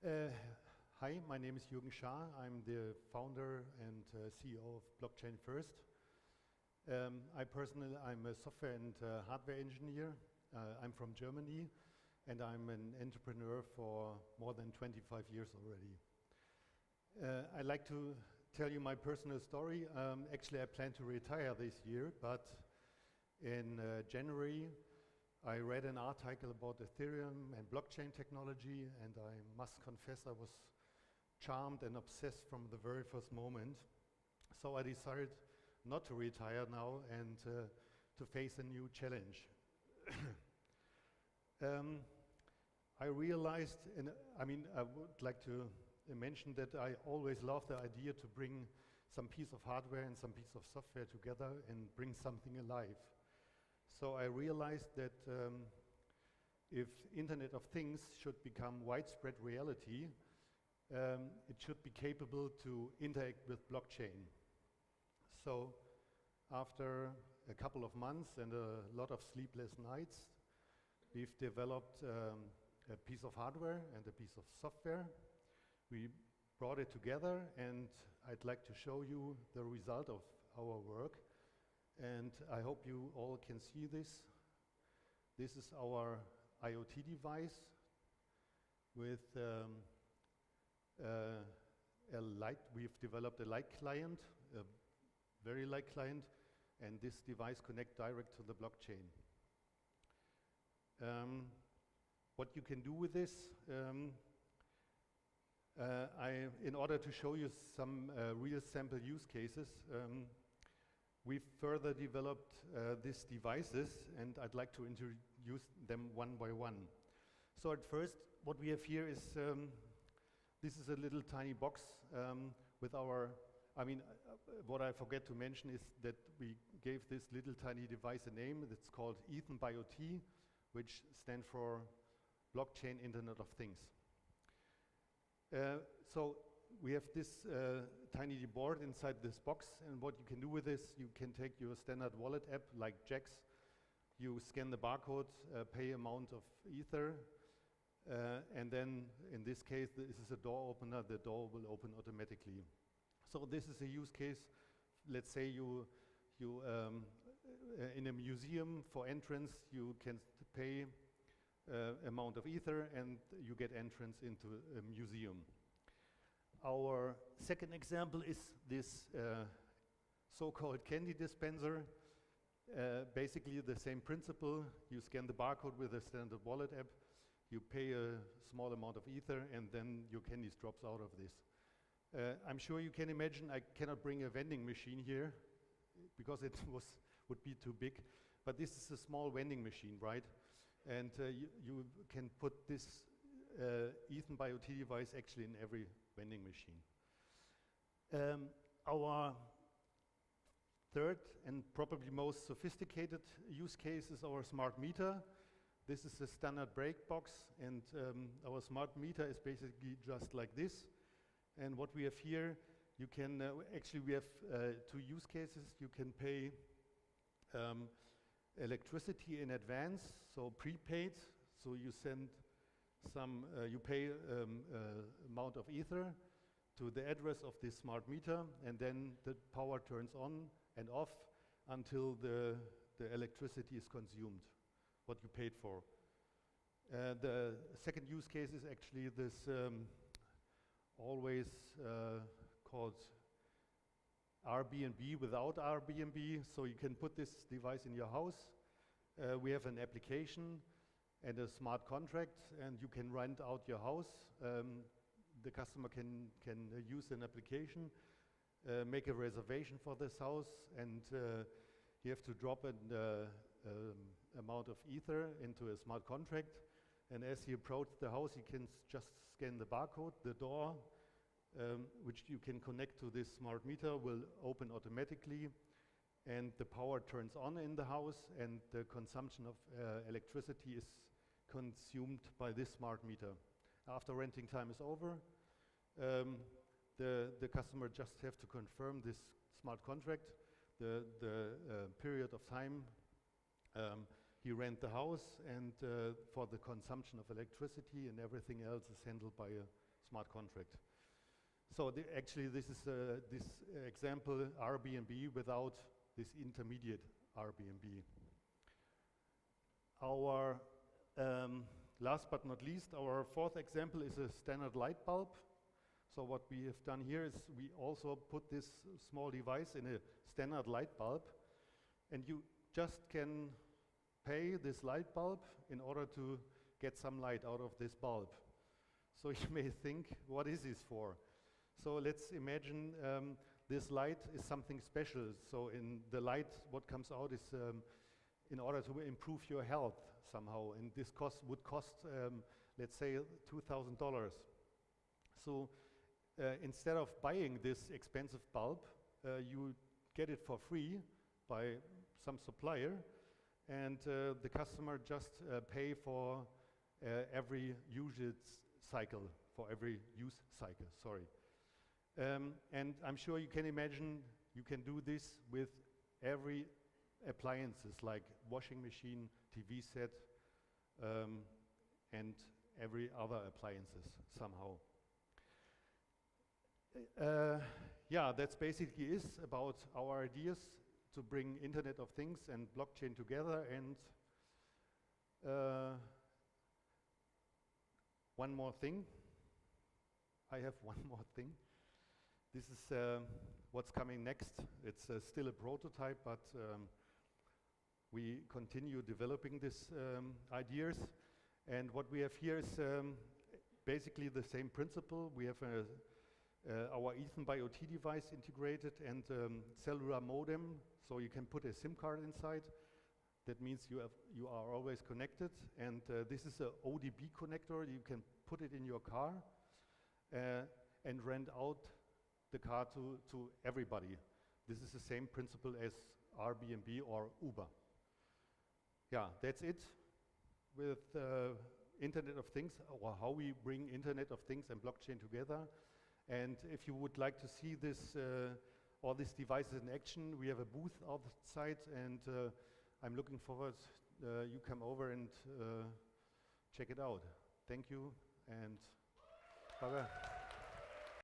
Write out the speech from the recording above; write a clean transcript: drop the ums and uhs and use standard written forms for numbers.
Uh, Hi, my name is Juergen Schaar. I'm the founder and CEO of Blockchainfirst. I'm a software and hardware engineer. I'm from Germany, and I'm an entrepreneur for more than 25 years already. I'd like to tell you my personal story. Actually, I plan to retire this year, but in January, I read an article about Ethereum and blockchain technology, and I must confess I was charmed and obsessed from the very first moment. So I decided not to retire now and to face a new challenge. I realized, I would like to mention that I always loved the idea to bring some piece of hardware and some piece of software together and bring something alive. So I realized that if Internet of Things should become widespread reality, it should be capable to interact with blockchain. So after a couple of months and a lot of sleepless nights, we've developed a piece of hardware and a piece of software. We brought it together, and I'd like to show you the result of our work. And I hope you all can see this. This is our IoT device with a light. We've developed a light client, a very light client, and this device connects direct to the blockchain. What you can do with this, in order to show you some real sample use cases, we've further developed these devices, and I'd like to introduce them one by one. So at first, what we have here is this is a little tiny box with our, what I forget to mention is that we gave this little tiny device a name. It's called Ethan BIoT, which stands for Blockchain Internet of Things. So we have this tiny board inside this box, and what you can do with this, you can take your standard wallet app like Jax, you scan the barcode, pay amount of Ether, and then, in this case, this is a door opener. The door will open automatically. So this is a use case. Let's say you in a museum for entrance, you can pay amount of Ether, and you get entrance into a museum. Our second example is this so-called candy dispenser. Basically, the same principle. You scan the barcode with a standard wallet app. You pay a small amount of Ether, and then your candies drops out of this. I'm sure you can imagine I cannot bring a vending machine here because it would be too big. But this is a small vending machine, right? And you can put this Ethan BIoT device actually in every vending machine. Our third and probably most sophisticated use case is our smart meter. This is a standard break box, and our smart meter is basically just like this. And what we have here, you can actually we have two use cases. You can pay electricity in advance, so prepaid. So you send some, you pay amount of Ether to the address of this smart meter, and then the power turns on and off until the electricity is consumed, what you paid for. The second use case is actually this always called Airbnb without Airbnb. So you can put this device in your house. We have an application and a smart contract, and you can rent out your house. The customer can use an application, make a reservation for this house, and you have to drop an amount of Ether into a smart contract. And as you approach the house, you can just scan the barcode. The door, which you can connect to this smart meter, will open automatically, and the power turns on in the house, and the consumption of electricity is consumed by this smart meter. After renting time is over, the customer just have to confirm this smart contract, the period of time he rent the house, and for the consumption of electricity and everything else is handled by a smart contract. So actually this is this example Airbnb without this intermediate Airbnb. Our last but not least, our fourth example is a standard light bulb. So what we have done here is we also put this small device in a standard light bulb, and you just can pay this light bulb in order to get some light out of this bulb. So you may think, what is this for? So let's imagine this light is something special. So in the light, what comes out is in order to improve your health somehow, and this would cost, let's say, $2,000. So instead of buying this expensive bulb, you get it for free by some supplier, and the customer just pay for every usage cycle, for every use cycle, sorry. And I'm sure you can imagine you can do this with every appliances like washing machine, TV set, and every other appliances somehow. Yeah, that's basically is about our ideas to bring Internet of Things and blockchain together. And one more thing. I have one more thing. This is what's coming next. It's still a prototype, but we continue developing these ideas. And what we have here is basically the same principle. We have our Ethan BIoT device integrated and cellular modem, so you can put a SIM card inside. That means you are always connected. And this is an ODB connector. You can put it in your car and rent out the car to everybody. This is the same principle as Airbnb or Uber. Yeah, that's it with Internet of Things, or how we bring Internet of Things and blockchain together. And if you would like to see this, all these devices in action, we have a booth outside, and I'm looking forward you come over and check it out. Thank you, and bye-bye.